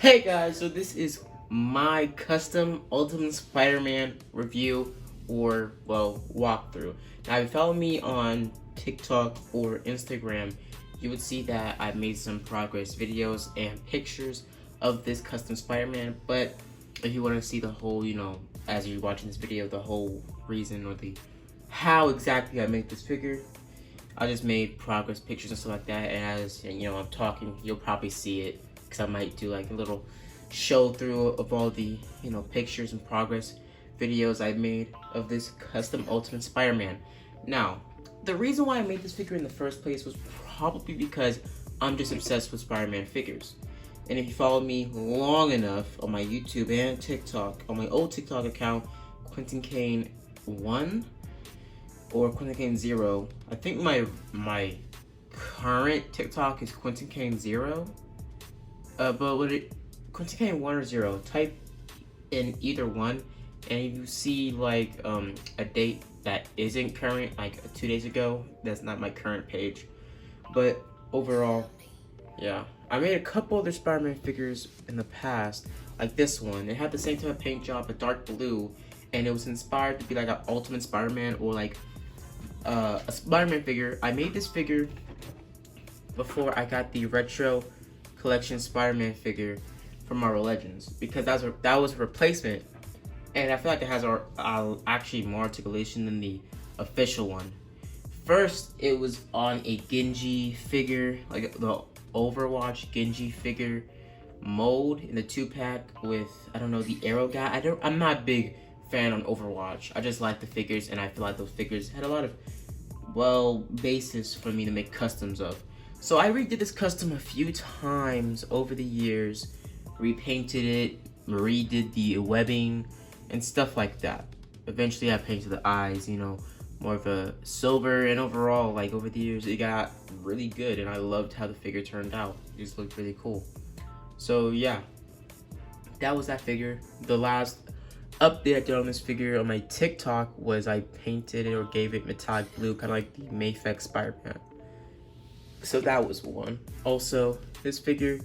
Hey guys, so this is my custom Ultimate Spider-Man review or, well, walkthrough. Now, if you follow me on TikTok or Instagram, you would see that I made some progress videos and pictures of this custom Spider-Man. But if you want to see the whole, as you're watching this video, the whole reason or the how exactly I made this figure, I just made progress pictures and stuff like that. And as I'm talking, you'll probably see it because I might do like a little show through of all the pictures and progress videos I made of this custom Ultimate Spider-Man. Now, the reason why I made this figure in the first place was probably because I'm just obsessed with Spider-Man figures. And if you follow me long enough on my YouTube and TikTok, on my old TikTok account, Quentin Kane 1 or Quentin Kane 0, I think my current TikTok is Quentin Kane 0. But would it Quentin Kane 1 or 0? Type in either one, and if you see like a date that isn't current, like 2 days ago, that's not my current page. But overall, yeah, I made a couple other Spider-Man figures in the past, like this one. It had the same type of paint job, a dark blue, and it was inspired to be like an Ultimate Spider-Man or like a Spider-Man figure. I made this figure before I got the retro collection Spider-Man figure from Marvel Legends, because that was a replacement, and I feel like it has actually more articulation than the official one. First, it was on a Genji figure, like the Overwatch Genji figure mold in the 2-pack with, I don't know, the arrow guy. I'm not a big fan on Overwatch. I just like the figures, and I feel like those figures had a lot of, basis for me to make customs of. So I redid this custom a few times over the years, repainted it, redid the webbing, and stuff like that. Eventually I painted the eyes, more of a silver, and overall, like over the years, it got really good, and I loved how the figure turned out. It just looked really cool. So yeah, that was that figure. The last update I did on this figure on my TikTok was I painted it or gave it metallic blue, kind of like the Mayfix Spider-Man. So that was one. Also, this figure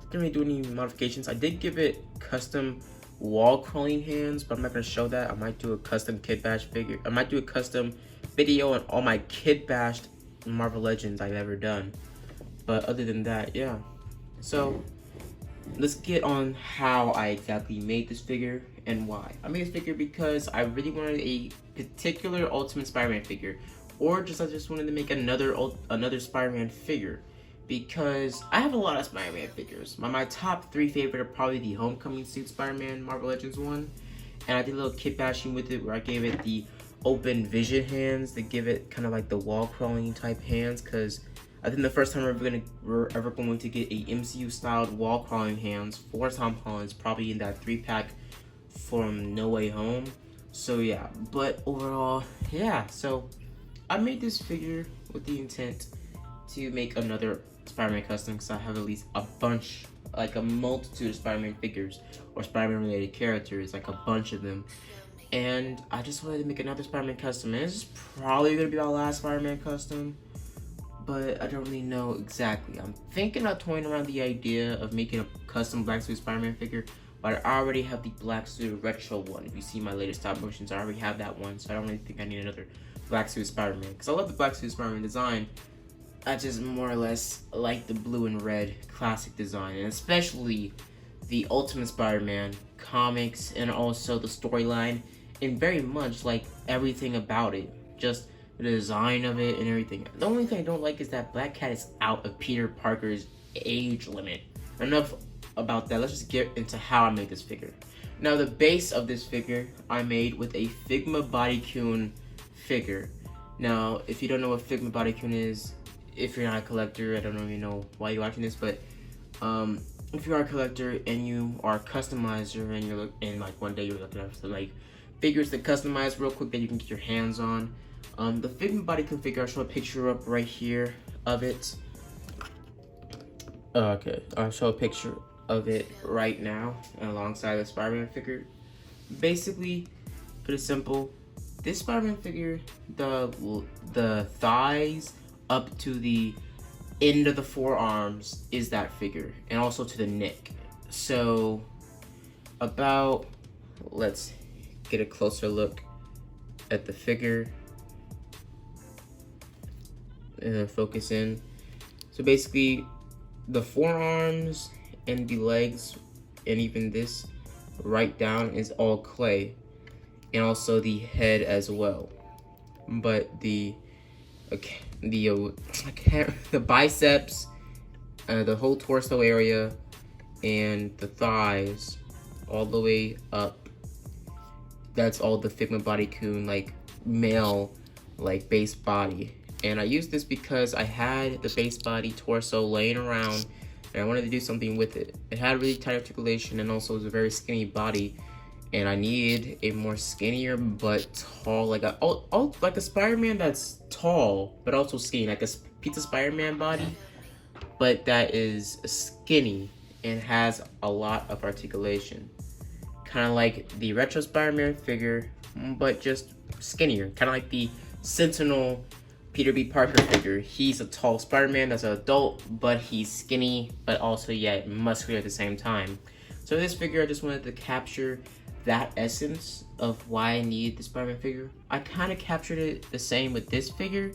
didn't really do any modifications. I did give it custom wall crawling hands, but I'm not gonna show that. I might do a custom Kid Bash figure. I might do a custom video on all my Kid Bashed Marvel Legends I've ever done. But other than that, yeah. So let's get on how I exactly made this figure and why. I made this figure because I really wanted a particular Ultimate Spider-Man figure, or I just wanted to make another Spider-Man figure, because I have a lot of Spider-Man figures. My top 3 favorite are probably the Homecoming suit Spider-Man Marvel Legends one, and I did a little kit bashing with it where I gave it the open vision hands to give it kind of like the wall crawling type hands, because I think the first time we're ever going to get a MCU styled wall crawling hands for Tom Holland is probably in that 3-pack from No Way Home. So yeah, but overall, yeah, so I made this figure with the intent to make another Spider-Man custom, because I have at least a bunch, like a multitude of Spider-Man figures or Spider-Man related characters, like a bunch of them. And I just wanted to make another Spider-Man custom, and this is probably going to be our last Spider-Man custom, but I don't really know exactly. I'm thinking of toying around the idea of making a custom Black Suit Spider-Man figure, but I already have the Black Suit Retro one. If you see my latest stop motions, I already have that one, so I don't really think I need another Black Suit Spider-Man, because I love the Black Suit Spider-Man design. I just more or less like the blue and red classic design, and especially the Ultimate Spider-Man comics, and also the storyline, and very much like everything about it, just the design of it and everything. The only thing I don't like is that Black Cat is out of Peter Parker's age limit. Enough about that, let's just get into how I made this figure. Now, the base of this figure I made with a Figma Bodycoon figure. Now, if you don't know what Figma Bodycoon is, if you're not a collector, I don't really know why you're watching this, but if you are a collector and you are a customizer, and like one day you're looking at some like figures to customize real quick that you can get your hands on, the Figma Bodycoon figure, I'll show a picture up right here of it. Okay, I'll show a picture of it right now alongside the Spider-Man figure. Basically, pretty simple. This Spider-Man figure, the thighs up to the end of the forearms is that figure, and also to the neck. So let's get a closer look at the figure and focus in. So basically, the forearms and the legs and even this right down is all clay, and also the head as well. But the biceps, the whole torso area, and the thighs, all the way up, that's all the Figma Bodycoon like male like base body. And I used this because I had the base body torso laying around and I wanted to do something with it. It had really tight articulation and also was a very skinny body, and I needed a more skinnier but tall, like a Spider-Man that's tall but also skinny, like a pizza Spider-Man body, but that is skinny and has a lot of articulation. Kind of like the retro Spider-Man figure, but just skinnier. Kind of like the Sentinel Peter B. Parker figure. He's a tall Spider-Man that's an adult, but he's skinny, but also yet muscular at the same time. So this figure, I just wanted to capture that essence of why I need the Spider-Man figure. I kind of captured it the same with this figure,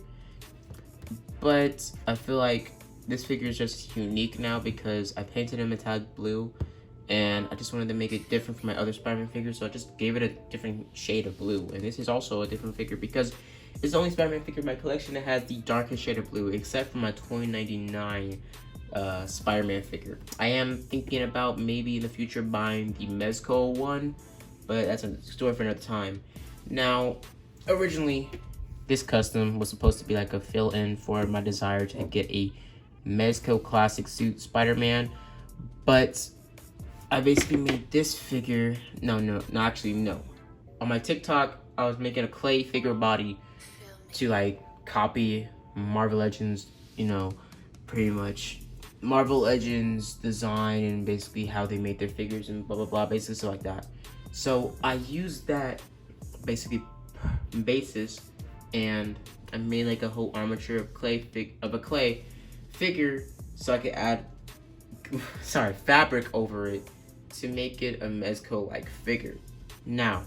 but I feel like this figure is just unique now because I painted him metallic blue, and I just wanted to make it different from my other Spider-Man figures, so I just gave it a different shade of blue. And this is also a different figure because it's the only Spider-Man figure in my collection that has the darkest shade of blue, except for my 2099 Spider-Man figure. I am thinking about maybe in the future buying the Mezco one, but that's a story for another time. Now, originally, this custom was supposed to be like a fill-in for my desire to get a Mezco classic suit Spider-Man, but I basically made this figure. No. On my TikTok, I was making a clay figure body to like copy Marvel Legends, pretty much Marvel Legends design and basically how they made their figures and blah blah blah, basically stuff like that. So I used that basically basis, and I made like a whole armature of a clay figure, so I could add fabric over it to make it a Mezco like figure. Now,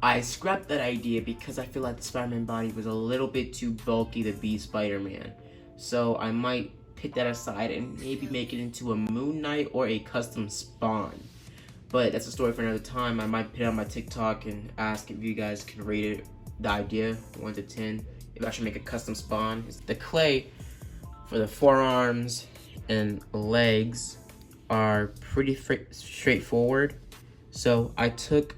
I scrapped that idea because I feel like the Spider-Man body was a little bit too bulky to be Spider-Man. So I might put that aside and maybe make it into a Moon Knight or a custom Spawn. But that's a story for another time. I might put it on my TikTok and ask if you guys can rate it, the idea, 1 to 10, if I should make a custom Spawn. The clay for the forearms and legs are pretty straightforward. So I took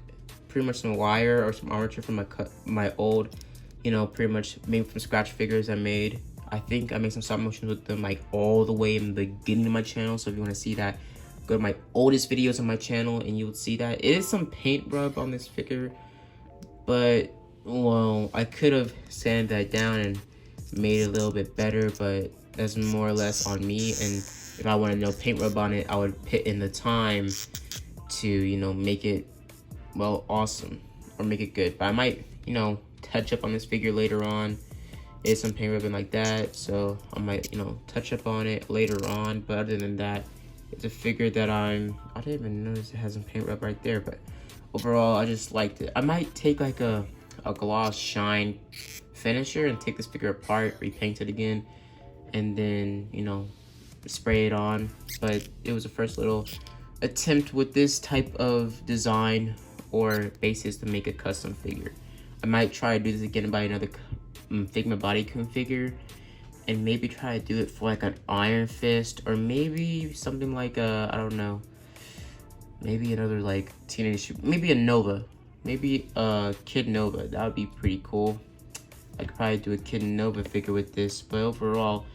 pretty much some wire or some armature from my old, pretty much made from scratch figures I made. I think I made some stop motions with them like all the way in the beginning of my channel. So if you want to see that, go to my oldest videos on my channel and you will see that. It is some paint rub on this figure, but well, I could have sanded that down and made it a little bit better, but that's more or less on me. And if I wanted no paint rub on it, I would put in the time to, make it, well, awesome, or make it good. But I might, touch up on this figure later on. It's some paint rubbing like that, so I might, touch up on it later on. But other than that, it's a figure that I didn't even notice it has some paint rub right there, but overall, I just liked it. I might take like a gloss shine finisher and take this figure apart, repaint it again, and then, spray it on. But it was the first little attempt with this type of design or basis to make a custom figure. I might try to do this again by another Figma Bodycoon figure, and maybe try to do it for like an Iron Fist, or maybe something like I don't know, maybe another like maybe a Nova, maybe a Kid Nova. That would be pretty cool. I could probably do a Kid Nova figure with this, but overall,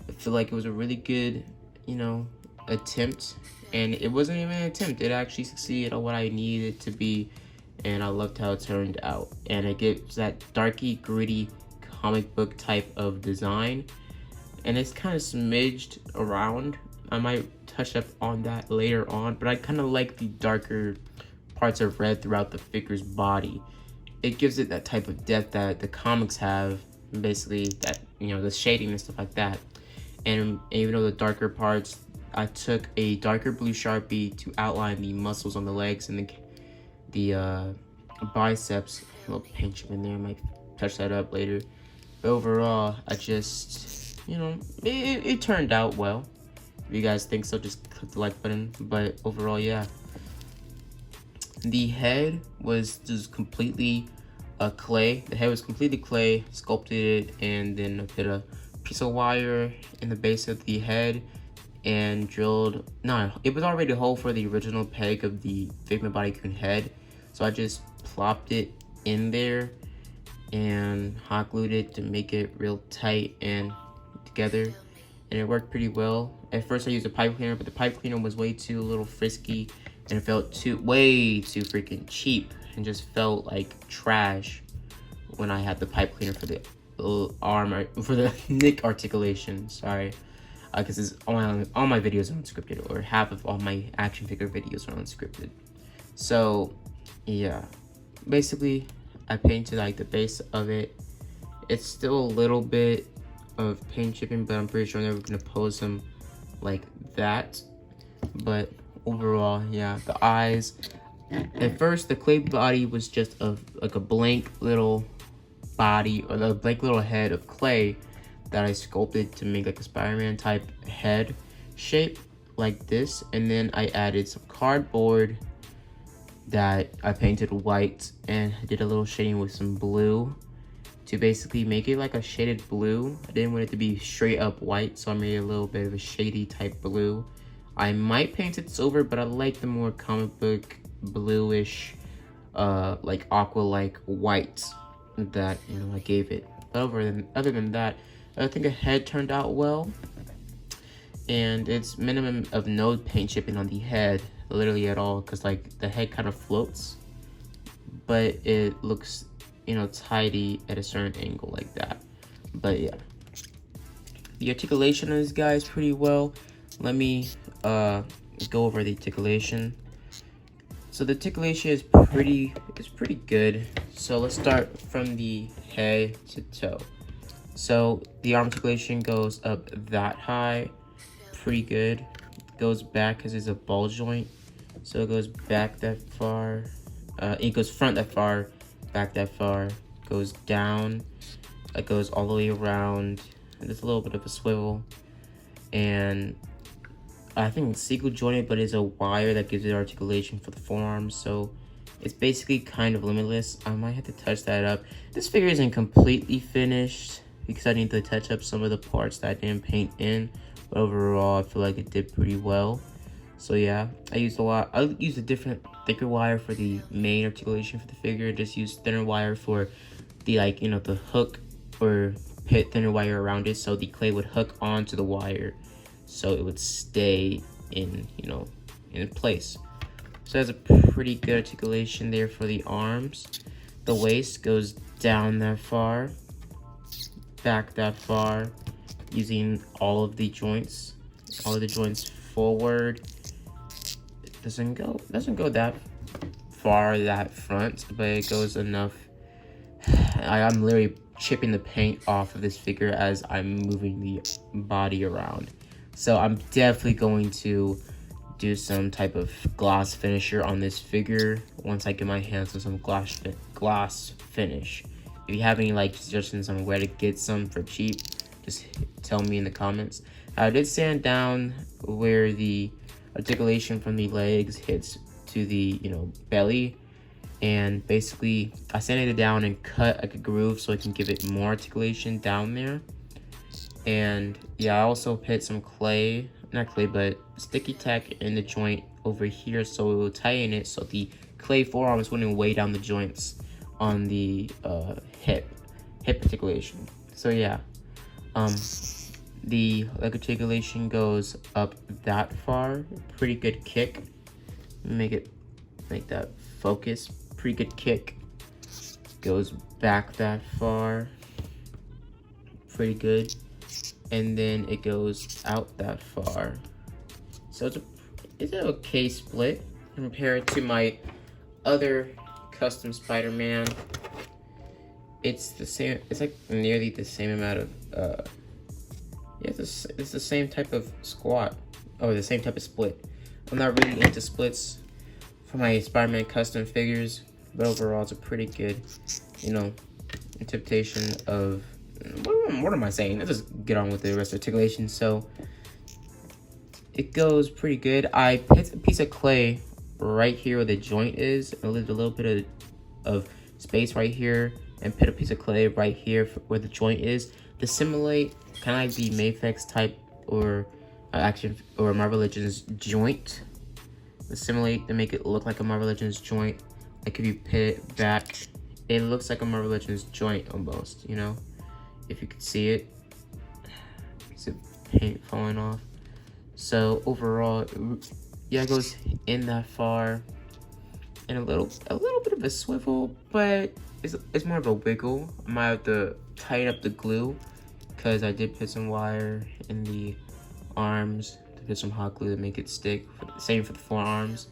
I feel like it was a really good, attempt, and it wasn't even an attempt. It actually succeeded on what I needed it to be, and I loved how it turned out. And it gives that darky, gritty comic book type of design, and it's kind of smidged around. I might touch up on that later on, but I kind of like the darker parts of red throughout the figure's body. It gives it that type of depth that the comics have, basically, that, the shading and stuff like that. And even though the darker parts I took a darker blue Sharpie to outline the muscles on the legs and the biceps. A little paint chip in there, I might touch that up later. But overall, I just, you know, it turned out well. If you guys think so, just click the like button. But overall, yeah. The head was just completely clay. The head was completely clay, sculpted it, and then I put a piece of wire in the base of the head and drilled. No, it was already a hole for the original peg of the Figment Bodycoon head. So I just plopped it in there and hot glued it to make it real tight and together, and it worked pretty well. At first I used a pipe cleaner, but the pipe cleaner was way too a little frisky and it felt way too freaking cheap and just felt like trash when I had the pipe cleaner for the arm, for the neck articulation. Sorry, because it's all my videos are unscripted, or half of all my action figure videos are unscripted. So yeah, basically I painted like the base of it. It's still a little bit of paint chipping, but I'm pretty sure they're gonna pose them like that. But overall, yeah, the eyes. At first, the clay body was just like a blank little body, or the blank little head of clay that I sculpted to make like a Spider-Man type head shape like this. And then I added some cardboard that I painted white and did a little shading with some blue to basically make it like a shaded blue. I didn't want it to be straight up white, so I made a little bit of a shady type blue. I might paint it silver, but I like the more comic book bluish, like aqua-like white that, you know, I gave it. Other than that, I think the head turned out well, and it's minimum of no paint chipping on the head, literally at all, because like the head kind of floats, but it looks, you know, tidy at a certain angle like that. But yeah, the articulation of this guy is pretty well. Let me go over the articulation. So the articulation is pretty good. So let's start from the head to toe. So the arm articulation goes up that high, pretty good. Goes back because it's a ball joint, so it goes back that far. It goes front that far, back that far. Goes down. It goes all the way around. There's a little bit of a swivel, and I think it's single jointed, but it's a wire that gives it articulation for the forearms. So it's basically kind of limitless. I might have to touch that up. This figure isn't completely finished because I need to touch up some of the parts that I didn't paint in. But overall, I feel like it did pretty well. So yeah, I used a different thicker wire for the main articulation for the figure. Just used thinner wire for the, like, you know, the hook, or put thinner wire around it so the clay would hook onto the wire, so it would stay in, you know, in place. So that's a pretty good articulation there for the arms. The waist goes down that far, back that far, using all of the joints forward. It doesn't go that far that front, but it goes enough. I'm literally chipping the paint off of this figure as I'm moving the body around. So I'm definitely going to do some type of gloss finisher on this figure once I get my hands on some gloss finish. If you have any like suggestions on where to get some for cheap, just tell me in the comments. I did sand down where the articulation from the legs hits to the, you know, belly, and basically I sanded it down and cut like a groove so I can give it more articulation down there. And yeah, I also put some sticky tack in the joint over here so it will tighten it so the clay forearms wouldn't weigh down the joints on the hip articulation. So yeah, the leg articulation goes up that far, pretty good kick. Make that focus, pretty good kick. Goes back that far, pretty good. And then it goes out that far. So it's an okay split compared to my other custom Spider-Man. It's the same. It's like nearly the same amount of. Yeah, it's the same type of squat. or the same type of split. I'm not really into splits for my Spider-Man custom figures, but overall it's a pretty good, you know, interpretation of, what am I saying? Let's just get on with the rest of articulation. So it goes pretty good. I put a piece of clay right here where the joint is, and left a little bit of space right here, and put a piece of clay right here where the joint is to simulate kind of like the Mafex type or action or Marvel Legends joint. To simulate, to make it look like a Marvel Legends joint. Like if you put it back, it looks like a Marvel Legends joint almost, you know? If you could see it. Is it paint falling off? So overall, yeah, it goes in that far. And a little bit of a swivel, but it's more of a wiggle. I might have to tighten up the glue because I did put some wire in the arms to put some hot glue to make it stick. Same for the forearms.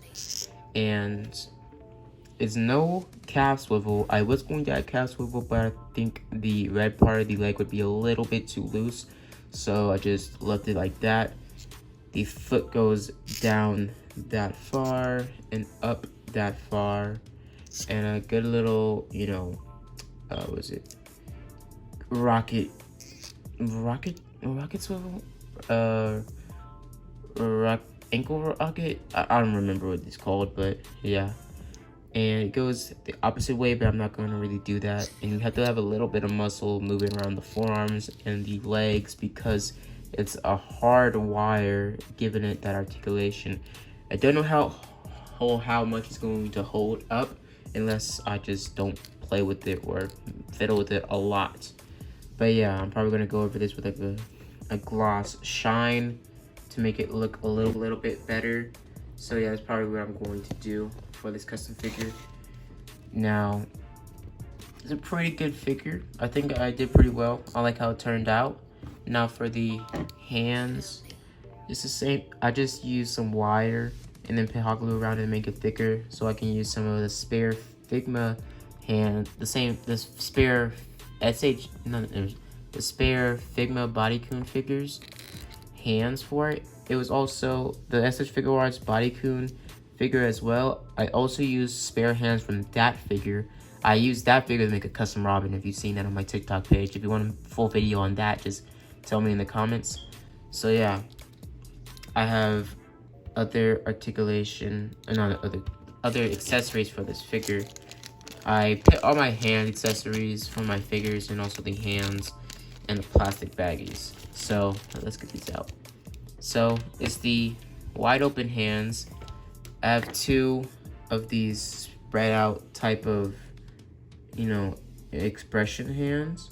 And it's no calf swivel. I was going to add calf swivel, but I think the red part of the leg would be a little bit too loose, so I just left it like that. The foot goes down that far and up that far, and a good little, you know, was it rocket swivel, ankle rocket. I don't remember what it's called, but yeah. And it goes the opposite way, but I'm not going to really do that. And you have to have a little bit of muscle moving around the forearms and the legs because it's a hard wire giving it that articulation. I don't know how much it's going to hold up unless I just don't play with it or fiddle with it a lot. But yeah, I'm probably going to go over this with like a gloss shine to make it look a little bit better. So yeah, that's probably what I'm going to do for this custom figure. Now, it's a pretty good figure. I think I did pretty well. I like how it turned out. Now for the hands, it's the same. I just used some wire and then put hot glue around it to make it thicker, so I can use some of the spare Figma hand, the spare Figma Bodycoon figures hands for it. It was also the SH Figuarts Bodycoon figure as well. I also used spare hands from that figure. I used that figure to make a custom Robin. If you've seen that on my TikTok page, if you want a full video on that, just tell me in the comments. So yeah, I have other articulation and other accessories for this figure. I put all my hand accessories for my figures and also the hands and the plastic baggies. So let's get these out. So it's the wide open hands. I have two of these spread out type of, you know, expression hands.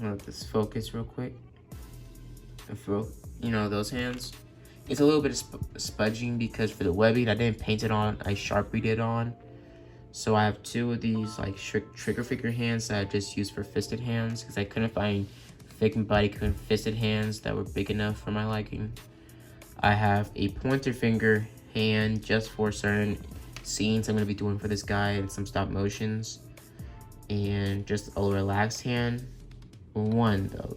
Let this focus real quick. You know, those hands. It's a little bit of spudging because for the webbing, I didn't paint it on. I Sharpied it on. So I have two of these like trigger figure hands that I just used for fisted hands because I couldn't find Figma Bodycoon fisted hands that were big enough for my liking. I have a pointer finger hand just for certain scenes I'm going to be doing for this guy and some stop motions. And just a relaxed hand.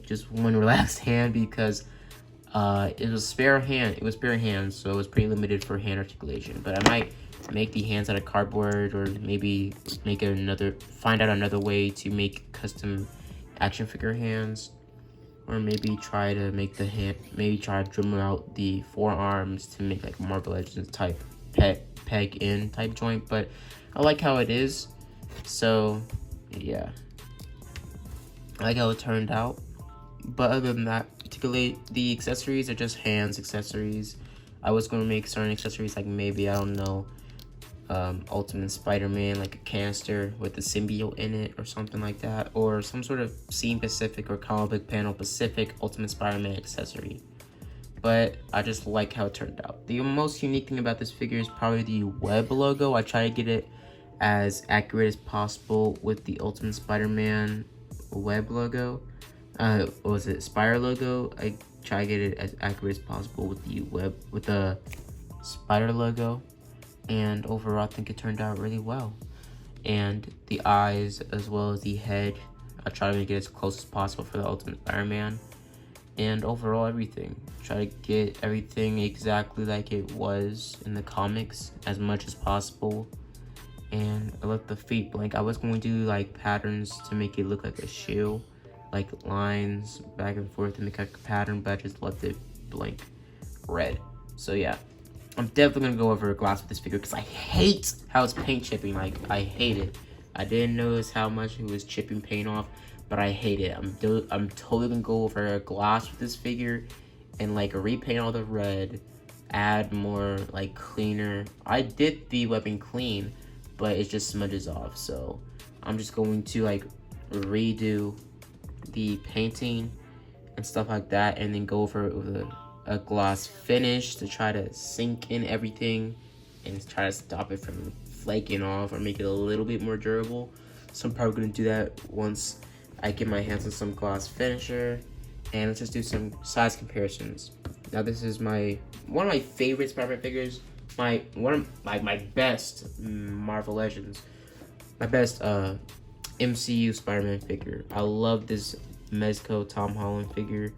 Just one relaxed hand because it was spare hand. It was spare hands, so it was pretty limited for hand articulation. But I might make the hands out of cardboard, or maybe find out another way to make custom action figure hands, or maybe try to make the hand. Maybe try to trim out the forearms to make like Marvel Legends type peg in type joint. But I like how it is. So yeah, I like how it turned out. But other than that, particularly the accessories are just hands accessories. I was going to make certain accessories like maybe, I don't know, Ultimate Spider-Man, like a canister with the symbiote in it or something like that, or some sort of scene specific or comic book panel specific Ultimate Spider-Man accessory. But I just like how it turned out. The most unique thing about this figure is probably the web logo. I try to get it as accurate as possible with the Ultimate Spider-Man web logo. What was it, Spire logo? I try to get it as accurate as possible with the spider logo, and overall I think it turned out really well. And the eyes as well as the head, I try to make it as close as possible for the Ultimate Spider-Man. and overall everything. Try to get everything exactly like it was in the comics as much as possible. And I left the feet blank. I was going to do like patterns to make it look like a shoe, like lines back and forth to make like a pattern, but I just left it blank red. So yeah, I'm definitely gonna go over a gloss with this figure because I hate how it's paint chipping. Like, I hate it. I didn't notice how much it was chipping paint off, but I hate it. I'm totally gonna go over a gloss with this figure and like repaint all the red, add more like cleaner. I did the weapon clean, but it just smudges off. So I'm just going to like redo the painting and stuff like that, and then go over it with a gloss finish to try to sink in everything and try to stop it from flaking off or make it a little bit more durable. So I'm probably gonna do that once I get my hands on some gloss finisher. And let's just do some size comparisons. Now this is one of my favorite Spider-Man figures, my best Marvel Legends, my best MCU Spider-Man figure. I love this Mezco Tom Holland figure,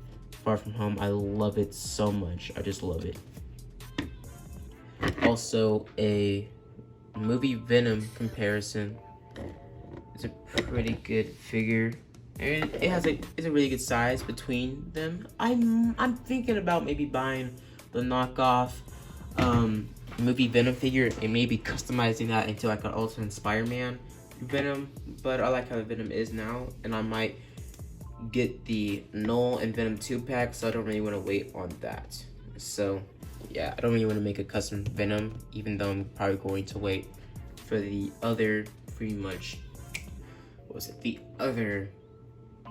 Far From Home. I love it so much. I just love it. Also, a movie Venom comparison. It's a pretty good figure, and it's a really good size between them. I'm thinking about maybe buying the knockoff movie Venom figure and maybe customizing that into like an Ultimate Spider-Man Venom. But I like how the Venom is now, and I might get the Null and Venom 2-pack, so I don't really want to wait on that. So yeah, I don't really want to make a custom Venom, even though I'm probably going to wait for the other the other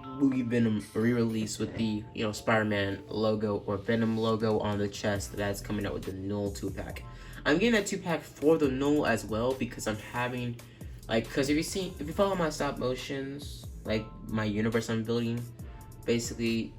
movie Venom re-release with the Spider-Man logo or Venom logo on the chest that's coming out with the Null 2-pack. I'm getting that 2-pack for the Null as well because I'm having because if you follow my stop motions, like my universe I'm building, basically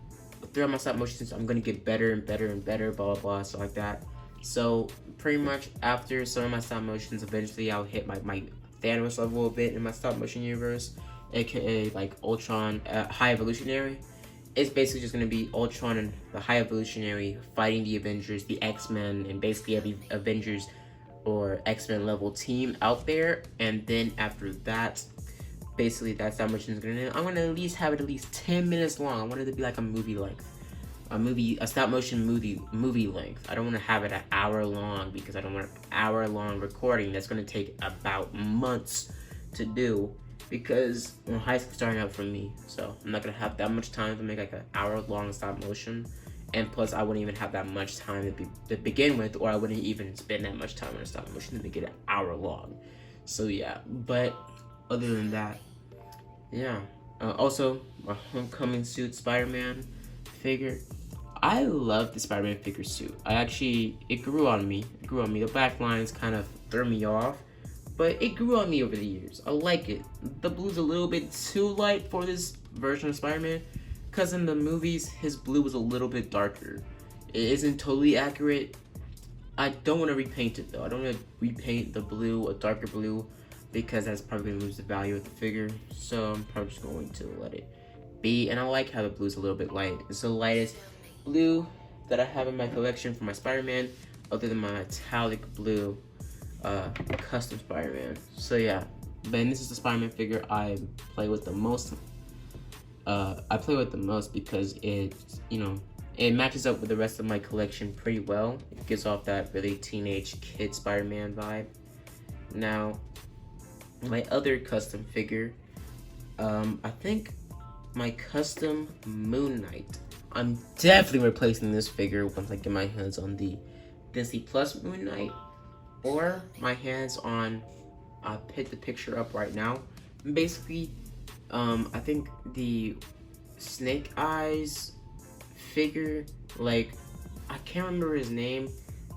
throughout my stop motions I'm gonna get better and better and better, blah blah blah, stuff like that. So pretty much after some of my stop motions, eventually I'll hit my Thanos level a bit in my stop motion universe, aka like Ultron High Evolutionary. It's basically just gonna be Ultron and the High Evolutionary fighting the Avengers, the X-Men, and basically every Avengers or X-Men level team out there. And then after that, basically that stop motion is gonna. I'm gonna at least have it at least 10 minutes long. I want it to be like a movie length, a stop motion movie length. I don't want to have it an hour long because I don't want an hour long recording that's gonna take about months to do. Because high school starting out for me, so I'm not gonna have that much time to make like an hour long stop motion, and plus I wouldn't even have that much time to begin with, or I wouldn't even spend that much time on a stop motion to make it an hour long. So yeah, but other than that, yeah. Also, my Homecoming suit Spider-Man figure. I love the Spider-Man figure suit. It grew on me. The back lines kind of threw me off, but it grew on me over the years. I like it. The blue's a little bit too light for this version of Spider-Man, because in the movies, his blue was a little bit darker. It isn't totally accurate. I don't want to repaint it though. I don't want to repaint the blue a darker blue, because that's probably going to lose the value of the figure. So I'm probably just going to let it be. And I like how the blue's a little bit light. It's the lightest blue that I have in my collection for my Spider-Man, other than my metallic blue custom Spider-Man. So yeah, but this is the Spider-Man figure I play with the most. Because it matches up with the rest of my collection pretty well. It gives off that really teenage kid Spider-Man vibe. Now, my other custom figure, I think my custom Moon Knight. I'm definitely replacing this figure once I get my hands on the Disney Plus Moon Knight, or my hands on, I'll pick the picture up right now. Basically, I think the Snake Eyes figure, I can't remember his name,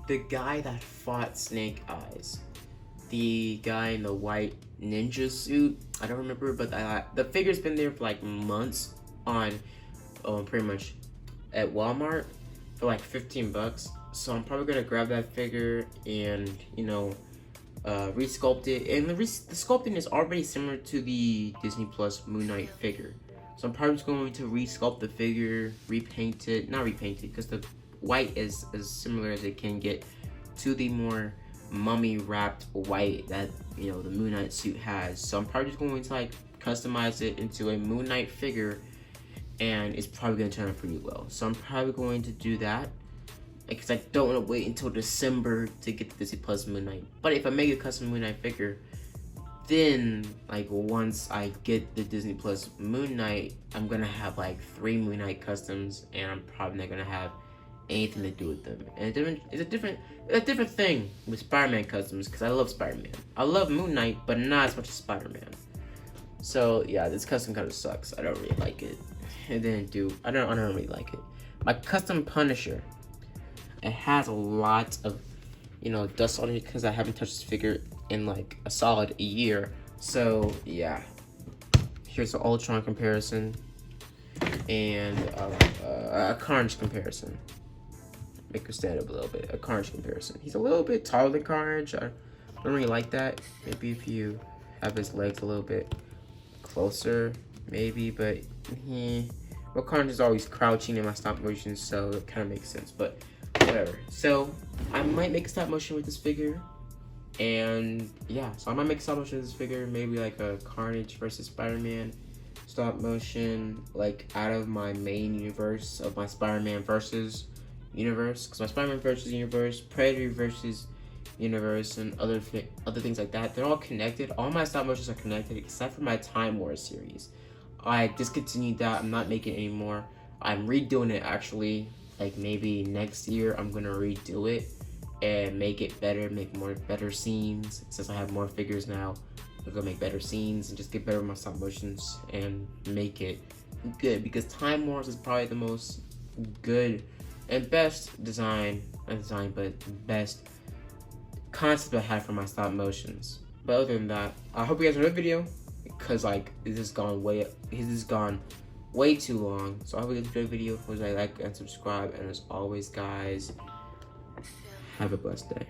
the guy that fought Snake Eyes, the guy in the white ninja suit, I don't remember, but the figure's been there for months on pretty much at Walmart for $15. So I'm probably gonna grab that figure and resculpt it. And the sculpting is already similar to the Disney Plus Moon Knight figure. So I'm probably just going to resculpt the figure, repaint it, not repaint it, because the white is as similar as it can get to the more mummy wrapped white that, you know, the Moon Knight suit has. So I'm probably just going to like customize it into a Moon Knight figure, and it's probably going to turn out pretty well. So I'm probably going to do that, because I don't want to wait until December to get the Disney Plus Moon Knight. But if I make a custom Moon Knight figure, then like once I get the Disney Plus Moon Knight, I'm gonna have like 3 Moon Knight customs, and I'm probably not gonna have anything to do with them. And it's a different thing with Spider-Man customs, because I love Spider-Man. I love Moon Knight, but not as much as Spider-Man. So yeah, this custom kind of sucks. I don't really like it. I don't really like it. My custom Punisher, it has a lot of, you know, dust on it because I haven't touched this figure in like a solid year. So yeah, here's an Ultron comparison and a Carnage comparison. Make her stand up a little bit. A Carnage comparison. He's a little bit taller than Carnage. I don't really like that. Maybe if you have his legs a little bit closer, maybe, but well, Carnage is always crouching in my stop motion, so it kind of makes sense, but whatever. So I might make a stop motion with this figure, and yeah, so I might make a stop motion with this figure, maybe like a Carnage versus Spider-Man stop motion, like out of my main universe of my Spider-Man versus universe, because my Spider-Man versus universe, Predator versus universe, and other things like that, they're all connected. All my stop motions are connected except for my Time War series. I discontinued that. I'm not making it anymore. I'm redoing it actually. Like maybe next year I'm gonna redo it and make it better, make better scenes. Since I have more figures now, I'm gonna make better scenes and just get better with my stop motions and make it good, because Time Wars is probably the most good and best best concept I had for my stop motions. But other than that, I hope you guys enjoyed the video, because like this has gone way too long. So I hope you guys enjoyed the video. Please like and subscribe, and as always guys, have a blessed day.